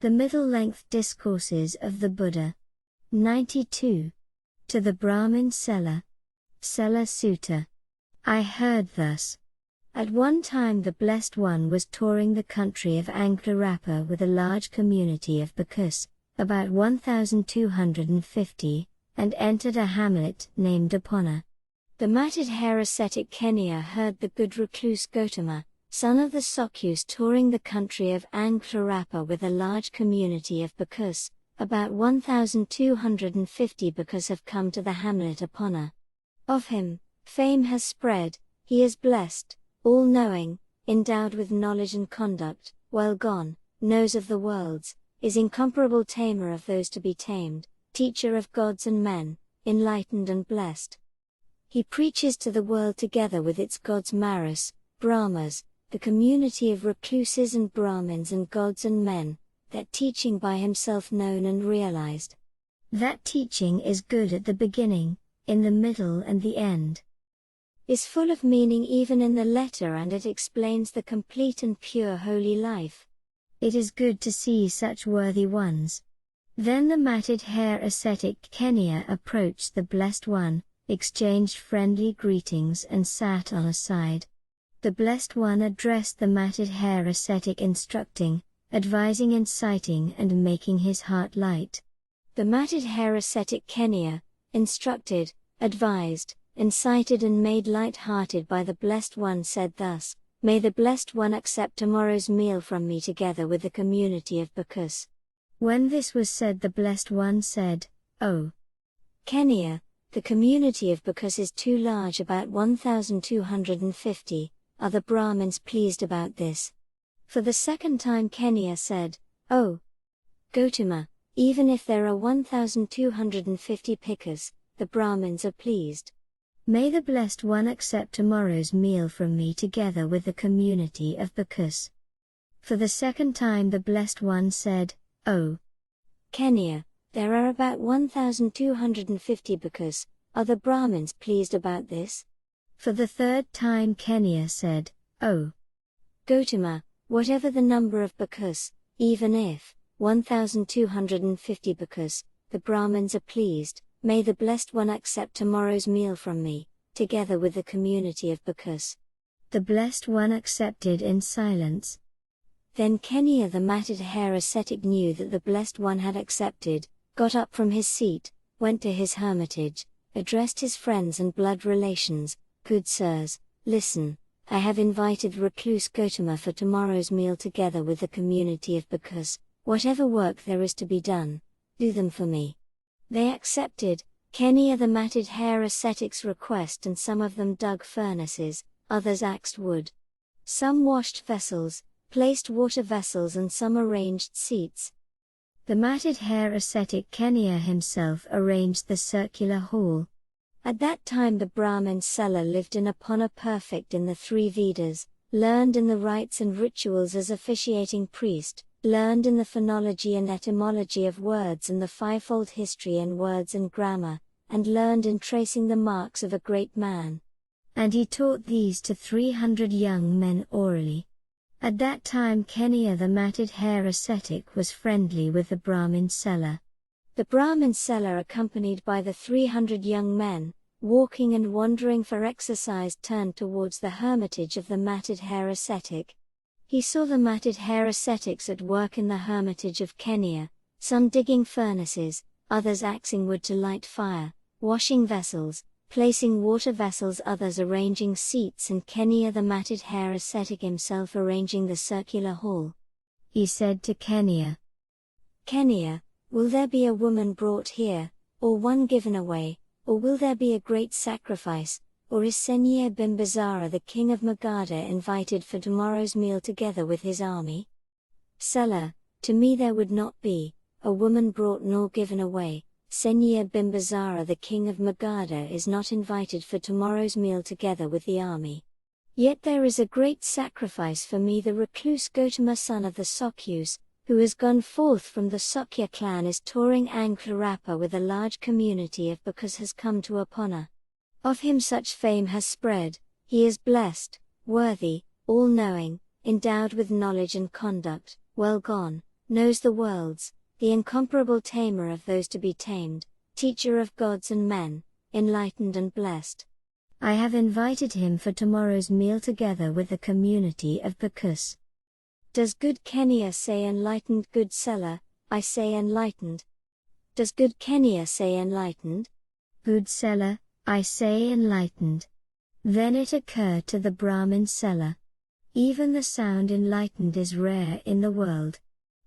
The middle-length discourses of the Buddha. 92. To the Brahmin Sela. Sela Sutta. I heard thus. At one time the Blessed One was touring the country of Anglarapa with a large community of bhikkhus, about 1,250, and entered a hamlet named Apona. The matted-hair ascetic Kenya heard the good recluse Gotama, son of the Sokyus, touring the country of Anglarapa with a large community of bhikkhus, about 1,250 bhikkhus have come to the hamlet Apona. Of him, fame has spread, he is blessed, all-knowing, endowed with knowledge and conduct, well gone, knows of the worlds, is incomparable tamer of those to be tamed, teacher of gods and men, enlightened and blessed. He preaches to the world together with its gods Maras, Brahmas, the community of recluses and Brahmins and gods and men, that teaching by himself known and realized. That teaching is good at the beginning, in the middle and the end. Is full of meaning even in the letter, and it explains the complete and pure holy life. It is good to see such worthy ones. Then the matted-hair ascetic Kenya approached the Blessed One, exchanged friendly greetings and sat on a side. The Blessed One addressed the matted-hair ascetic, instructing, advising, inciting and making his heart light. The matted-hair ascetic Kenya, instructed, advised, incited and made light-hearted by the Blessed One, said thus, May the Blessed One accept tomorrow's meal from me together with the community of bhikkhus. When this was said, the Blessed One said, O Kenya, the community of bhikkhus is too large, about 1,250, are the Brahmins pleased about this? For the second time Kenya said, O Gotama, even if there are 1,250 bhikkhus, the Brahmins are pleased. May the Blessed One accept tomorrow's meal from me together with the community of bhikkhus. For the second time the Blessed One said, O Kenya, there are about 1,250 bhikkhus, are the Brahmins pleased about this? For the third time Kenya said, O Gotama, whatever the number of bhikkhus, even if 1,250 bhikkhus, the Brahmins are pleased, may the Blessed One accept tomorrow's meal from me, together with the community of bhikkhus. The Blessed One accepted in silence. Then Kenya the matted-hair ascetic knew that the Blessed One had accepted, got up from his seat, went to his hermitage, addressed his friends and blood relations, Good sirs, listen, I have invited recluse Gotama for tomorrow's meal together with the community of bhikkhus. Whatever work there is to be done, do them for me. They accepted Kenya the matted-hair ascetic's request, and some of them dug furnaces, others axed wood. Some washed vessels, placed water vessels, and some arranged seats. The matted-hair ascetic Kenya himself arranged the circular hall. At that time the Brahmin Sela lived in Apona, perfect in the three Vedas, learned in the rites and rituals as officiating priest, learned in the phonology and etymology of words and the fivefold history in words and grammar, and learned in tracing the marks of a great man. And he taught these to 300 young men orally. At that time Kenya the matted-hair ascetic was friendly with the Brahmin Sela. The Brahmin Sela, accompanied by the 300 young men, walking and wandering for exercise, turned towards the hermitage of the matted-hair ascetic. He saw the matted-hair ascetics at work in the hermitage of Kenya, some digging furnaces, others axing wood to light fire, washing vessels, placing water vessels, others arranging seats, and Kenya the matted-hair ascetic himself arranging the circular hall. He said to Kenya, Kenya, will there be a woman brought here, or one given away, or will there be a great sacrifice, or is Senye Bimbisara the king of Magadha invited for tomorrow's meal together with his army? Sela, to me there would not be a woman brought nor given away. Senye Bimbisara the king of Magadha is not invited for tomorrow's meal together with the army. Yet there is a great sacrifice for me. The recluse Gotama, son of the Sokyus, who has gone forth from the Sokya clan, is touring Anglarapa with a large community of bhikkhus, has come to Apona. Of him such fame has spread, he is blessed, worthy, all-knowing, endowed with knowledge and conduct, well gone, knows the worlds, the incomparable tamer of those to be tamed, teacher of gods and men, enlightened and blessed. I have invited him for tomorrow's meal together with the community of Bhikkhus. Does good Kenya say enlightened? Good Sela, I say enlightened. Does good Kenya say enlightened? Good Sela, I say enlightened. Then it occurred to the Brahmin Sela. Even the sound enlightened is rare in the world.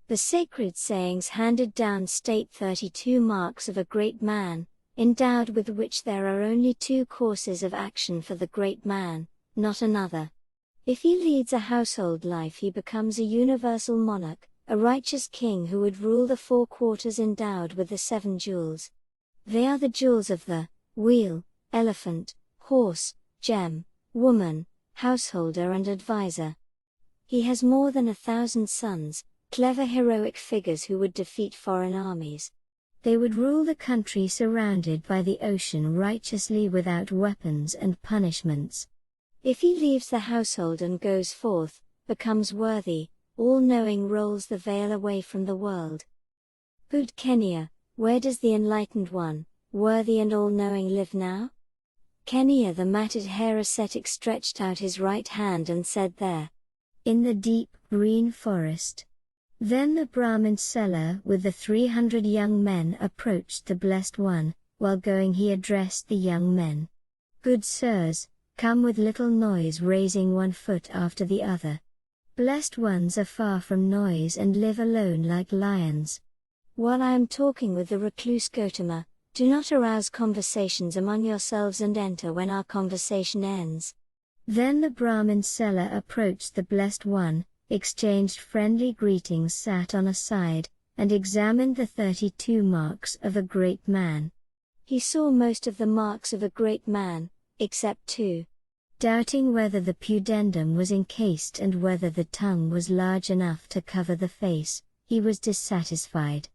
The sacred sayings handed down state 32 marks of a great man, endowed with which there are only 2 courses of action for the great man, not another. If he leads a household life, he becomes a universal monarch, a righteous king who would rule the 4 quarters endowed with the 7 jewels. They are the jewels of the wheel, elephant, horse, gem, woman, householder and advisor. He has more than 1,000 sons, clever heroic figures who would defeat foreign armies. They would rule the country surrounded by the ocean righteously without weapons and punishments. If he leaves the household and goes forth, becomes worthy, all-knowing, rolls the veil away from the world. Good Kenya, where does the enlightened one, worthy and all-knowing, live now? Kenya, the matted hair ascetic, stretched out his right hand and said, there. In the deep, green forest. Then the Brahmin Sela with the 300 young men approached the Blessed One. While going, he addressed the young men. Good sirs, come with little noise, raising one foot after the other. Blessed ones are far from noise and live alone like lions. While I am talking with the recluse Gotama, do not arouse conversations among yourselves and enter when our conversation ends. Then the Brahmin Sela approached the Blessed One, exchanged friendly greetings, sat on a side, and examined the 32 marks of a great man. He saw most of the marks of a great man, except 2. Doubting whether the pudendum was encased and whether the tongue was large enough to cover the face, he was dissatisfied.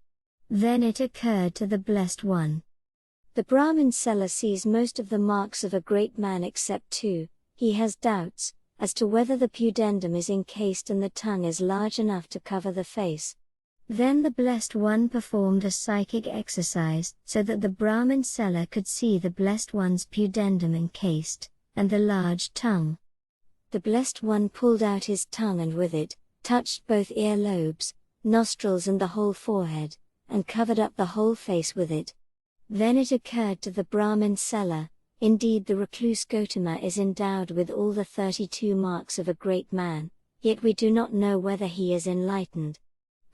Then it occurred to the Blessed One. The Brahmin Sela sees most of the marks of a great man except 2, he has doubts as to whether the pudendum is encased and the tongue is large enough to cover the face. Then the Blessed One performed a psychic exercise so that the Brahmin Sela could see the Blessed One's pudendum encased, and the large tongue. The Blessed One pulled out his tongue and with it, touched both ear lobes, nostrils and the whole forehead, and covered up the whole face with it. Then it occurred to the Brahmin Sela, indeed the recluse Gotama is endowed with all the 32 marks of a great man, yet we do not know whether he is enlightened.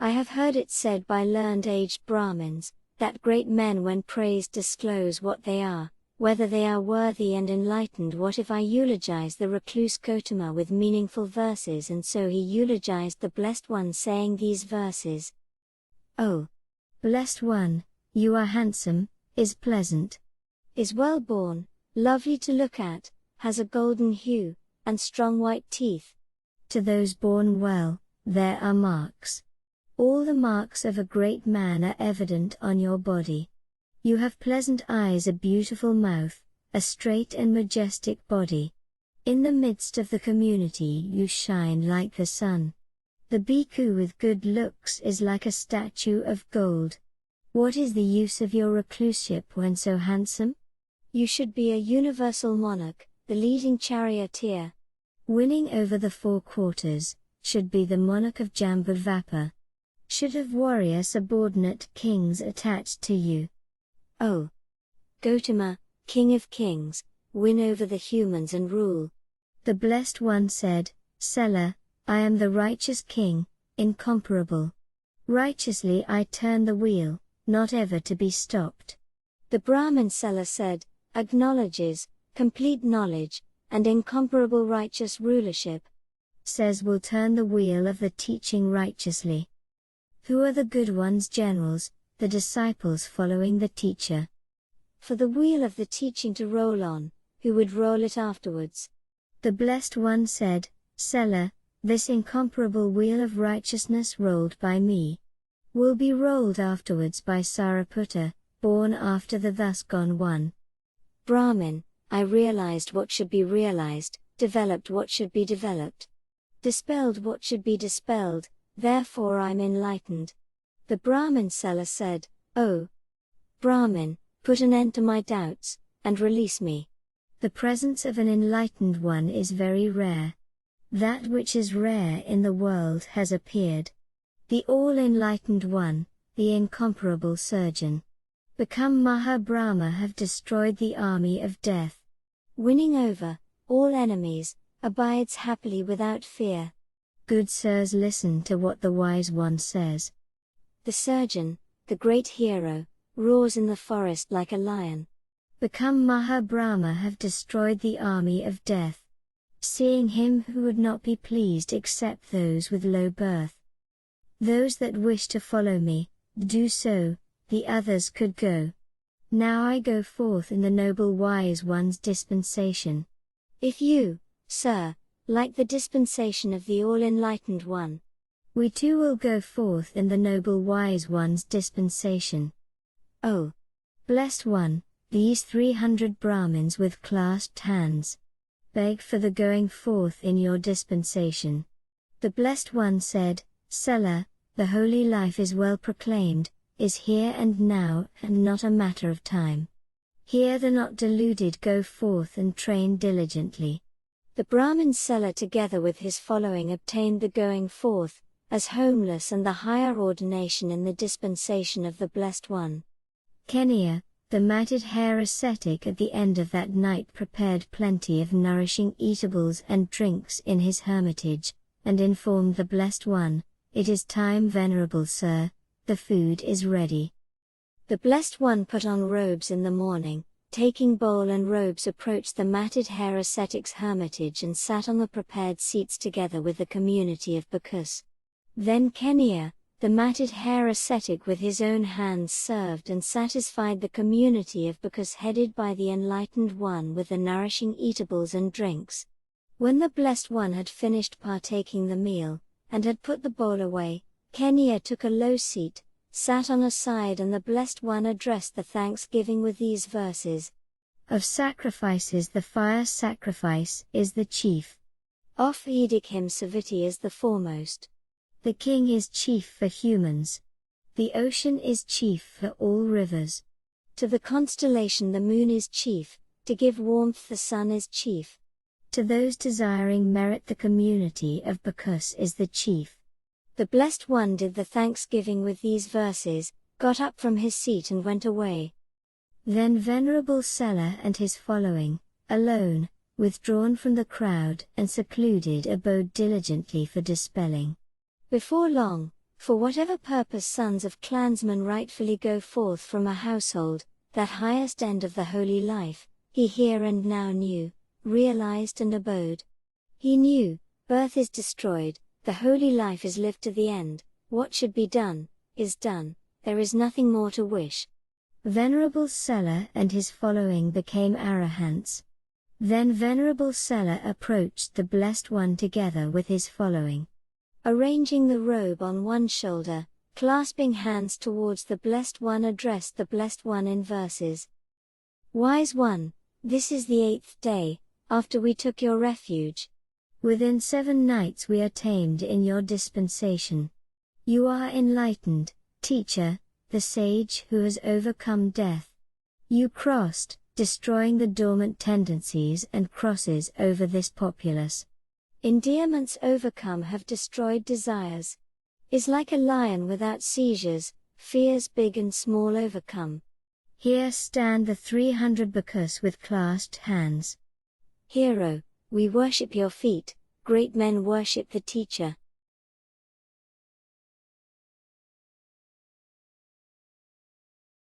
I have heard it said by learned aged Brahmins, that great men when praised disclose what they are, whether they are worthy and enlightened. What if I eulogize the recluse Gotama with meaningful verses? And so he eulogized the Blessed One, saying these verses. Oh, Blessed One, you are handsome, is pleasant, is well born, lovely to look at, has a golden hue, and strong white teeth. To those born well, there are marks. All the marks of a great man are evident on your body. You have pleasant eyes, a beautiful mouth, a straight and majestic body. In the midst of the community you shine like the sun. The bhikkhu with good looks is like a statue of gold. What is the use of your recluseship when so handsome? You should be a universal monarch, the leading charioteer. Winning over the 4 quarters, should be the monarch of Jambudvapa. Should have warrior subordinate kings attached to you. Oh, Gotama, King of Kings, win over the humans and rule. The Blessed One said, Sela, I am the righteous king, incomparable. Righteously I turn the wheel, not ever to be stopped. The Brahmin Sela said, acknowledges, complete knowledge, and incomparable righteous rulership. Says will turn the wheel of the teaching righteously. Who are the good ones? Generals, the disciples following the teacher. For the wheel of the teaching to roll on, who would roll it afterwards? The Blessed One said, Sela, this incomparable wheel of righteousness rolled by me, will be rolled afterwards by Sariputta, born after the thus gone one. Brahmin, I realized what should be realized, developed what should be developed, dispelled what should be dispelled, therefore I'm enlightened. The Brahmin Sela said, "Oh, Brahmin, put an end to my doubts, and release me. The presence of an enlightened one is very rare. That which is rare in the world has appeared. The all-enlightened one, the incomparable surgeon. Become Maha-Brahma have destroyed the army of death. Winning over all enemies, abides happily without fear." Good sirs, listen to what the wise one says. The surgeon, the great hero, roars in the forest like a lion. Become Maha-Brahma have destroyed the army of death. Seeing him who would not be pleased except those with low birth. Those that wish to follow me, do so, the others could go. Now I go forth in the noble wise one's dispensation. If you, sir, like the dispensation of the all-enlightened one, we too will go forth in the noble wise one's dispensation. Oh, blessed one, these 300 Brahmins with clasped hands beg for the going forth in your dispensation. The blessed one said, "Sela, the holy life is well proclaimed, is here and now and not a matter of time. Here the not deluded go forth and train diligently." The Brahmin Sela together with his following obtained the going forth, as homeless and the higher ordination in the dispensation of the Blessed One. Nikaya, the matted hair ascetic at the end of that night prepared plenty of nourishing eatables and drinks in his hermitage, and informed the Blessed One, "It is time, venerable sir, the food is ready." The Blessed One put on robes in the morning, taking bowl and robes approached the matted hair ascetic's hermitage and sat on the prepared seats together with the community of bhikkhus. Then Nikaya, the matted hair ascetic with his own hands served and satisfied the community of bhikkhus headed by the enlightened one with the nourishing eatables and drinks. When the Blessed One had finished partaking the meal, and had put the bowl away, Nikaya took a low seat, sat on a side, and the Blessed One addressed the thanksgiving with these verses. Of sacrifices the fire sacrifice is the chief. Of Edikhim Saviti is the foremost. The king is chief for humans. The ocean is chief for all rivers. To the constellation the moon is chief, to give warmth the sun is chief. To those desiring merit the community of bhikkhus is the chief. The Blessed One did the thanksgiving with these verses, got up from his seat and went away. Then Venerable Sela and his following, alone, withdrawn from the crowd and secluded, abode diligently for dispelling. Before long, for whatever purpose sons of clansmen rightfully go forth from a household, that highest end of the holy life, he here and now knew, realized and abode. He knew, birth is destroyed, the holy life is lived to the end, what should be done, is done, there is nothing more to wish. Venerable Sela and his following became arahants. Then Venerable Sela approached the Blessed One together with his following. Arranging the robe on one shoulder, clasping hands towards the Blessed One, addressed the Blessed One in verses. Wise One, this is the 8th day, after we took your refuge. Within 7 nights we are tamed in your dispensation. You are enlightened, teacher, the sage who has overcome death. You crossed, destroying the dormant tendencies and crosses over this populace. Endearments overcome have destroyed desires. Is like a lion without seizures, fears big and small overcome. Here stand the 300 bhikkhus with clasped hands. Hero, we worship your feet, great men worship the teacher.